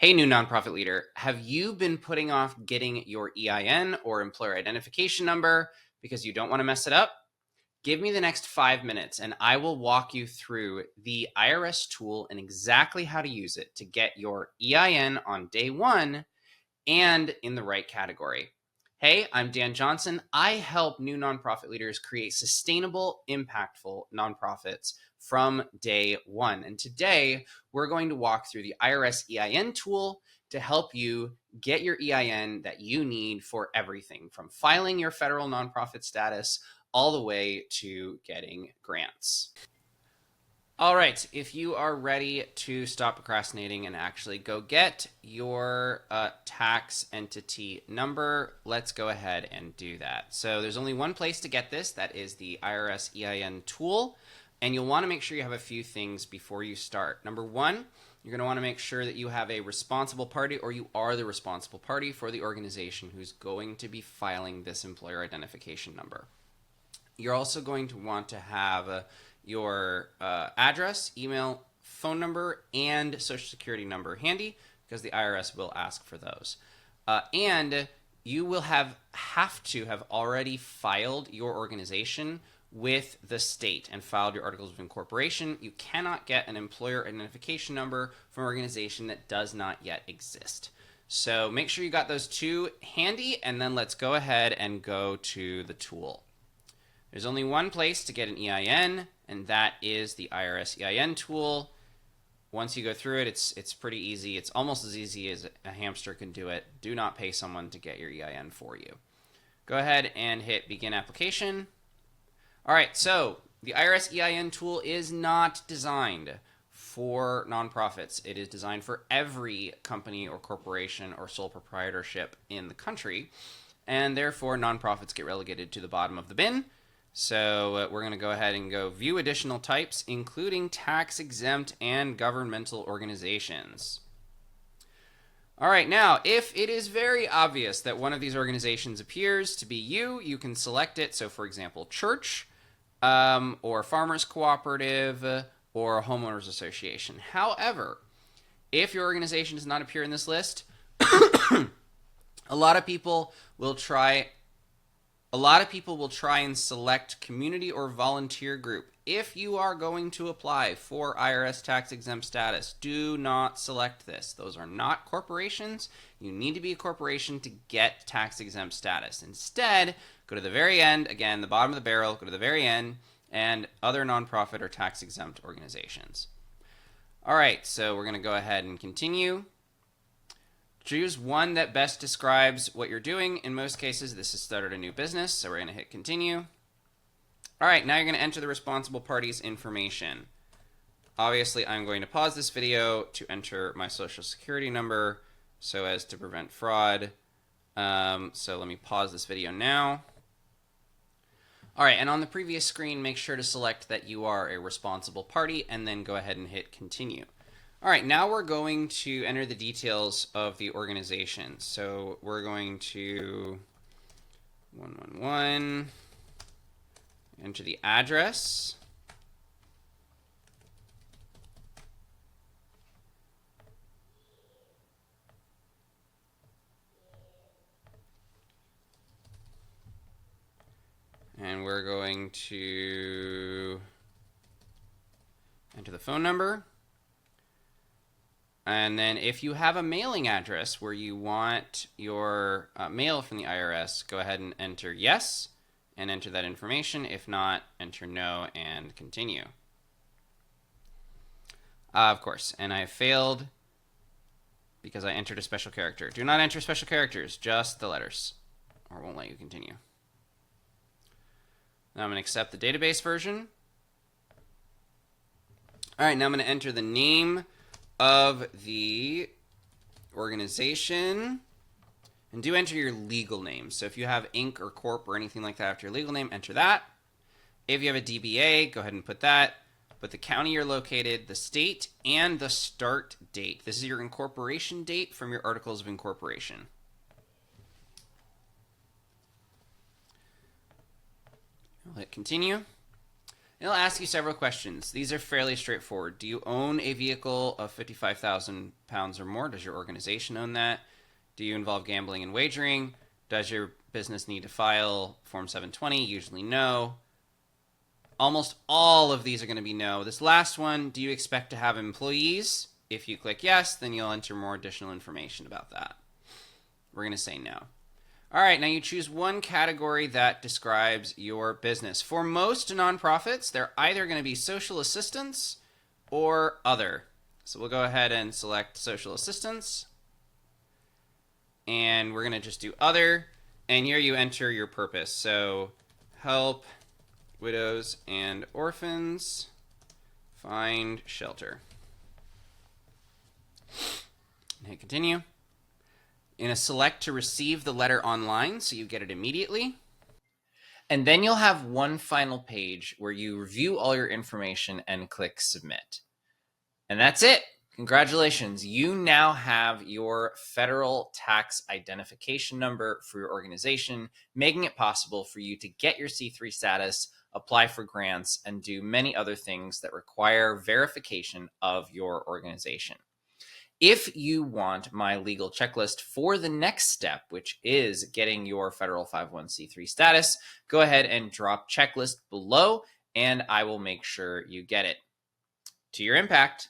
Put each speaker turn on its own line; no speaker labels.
Hey, new nonprofit leader, have you been putting off getting your EIN or employer identification number because you don't want to mess it up? Give me the next 5 minutes and I will walk you through the IRS tool and exactly how to use it to get your EIN on day one and in the right category. Hey, I'm Dan Johnson. I help new nonprofit leaders create sustainable, impactful nonprofits from day one. And today we're going to walk through the IRS EIN tool to help you get your EIN that you need for everything from filing your federal nonprofit status all the way to getting grants. All right, if you are ready to stop procrastinating and actually go get your tax entity number, let's go ahead and do that. So there's only one place to get this, that is the IRS EIN tool, and you'll want to make sure you have a few things before you start. Number one, you're going to want to make sure that you have a responsible party, or you are the responsible party for the organization who's going to be filing this employer identification number. You're also going to want to have your address, email, phone number, and social security number handy because the IRS will ask for those. And you will have to have already filed your organization with the state and filed your articles of incorporation. You cannot get an employer identification number from an organization that does not yet exist. So make sure you got those two handy, and then let's go ahead and go to the tool. There's only one place to get an EIN, and that is the IRS EIN tool. Once you go through it, it's pretty easy. It's almost as easy as a hamster can do it. Do not pay someone to get your EIN for you. Go ahead and hit Begin Application. All right, so the IRS EIN tool is not designed for nonprofits. It is designed for every company or corporation or sole proprietorship in the country, and therefore nonprofits get relegated to the bottom of the bin. So we're going to go ahead and go view additional types, including tax-exempt and governmental organizations. All right, now, if it is very obvious that one of these organizations appears to be you, you can select it. So, for example, church, or farmers cooperative, or a homeowners association. However, if your organization does not appear in this list, a lot of people will try and select community or volunteer group. If you are going to apply for IRS tax exempt status, do not select this. Those are not corporations. You need to be a corporation to get tax exempt status. Instead, go to the very end, again, the bottom of the barrel, go to the very end, and other nonprofit or tax exempt organizations. All right, so we're going to go ahead and continue. Choose one that best describes what you're doing. In most cases, this is started a new business, so we're going to hit continue. All right, now you're going to enter the responsible party's information. Obviously, I'm going to pause this video to enter my social security number so as to prevent fraud. So let me pause this video now. All right, and on the previous screen, make sure to select that you are a responsible party and then go ahead and hit continue. All right, now we're going to enter the details of the organization. So we're going to 111, enter the address. And we're going to enter the phone number. And then if you have a mailing address where you want your mail from the IRS, go ahead and enter yes and enter that information. If not, enter no and continue. Of course, and I failed because I entered a special character. Do not enter special characters, just the letters, or it won't let you continue. Now I'm going to accept the database version. All right, now I'm going to enter the name of the organization, and do enter your legal name. So if you have Inc. or Corp. or anything like that after your legal name, enter that. If you have a DBA, go ahead and put that. Put the county you're located, the state, and the start date. This is your incorporation date from your articles of incorporation. I'll hit continue. It'll ask you several questions. These are fairly straightforward. Do you own a vehicle of 55,000 pounds or more? Does your organization own that? Do you involve gambling and wagering? Does your business need to file Form 720? Usually no. Almost all of these are going to be no. This last one, do you expect to have employees? If you click yes, then you'll enter more additional information about that. We're going to say no. All right, now you choose one category that describes your business. For most nonprofits, they're either going to be social assistance or other. So we'll go ahead and select social assistance. And we're going to just do other. And here you enter your purpose. So help widows and orphans find shelter. And hit continue. You're going to select to receive the letter online so you get it immediately. And then you'll have one final page where you review all your information and click submit. And that's it. Congratulations. You now have your federal tax identification number for your organization, making it possible for you to get your C3 status, apply for grants, and do many other things that require verification of your organization. If you want my legal checklist for the next step, which is getting your federal 501c3 status, go ahead and drop checklist below, and I will make sure you get it. To your impact.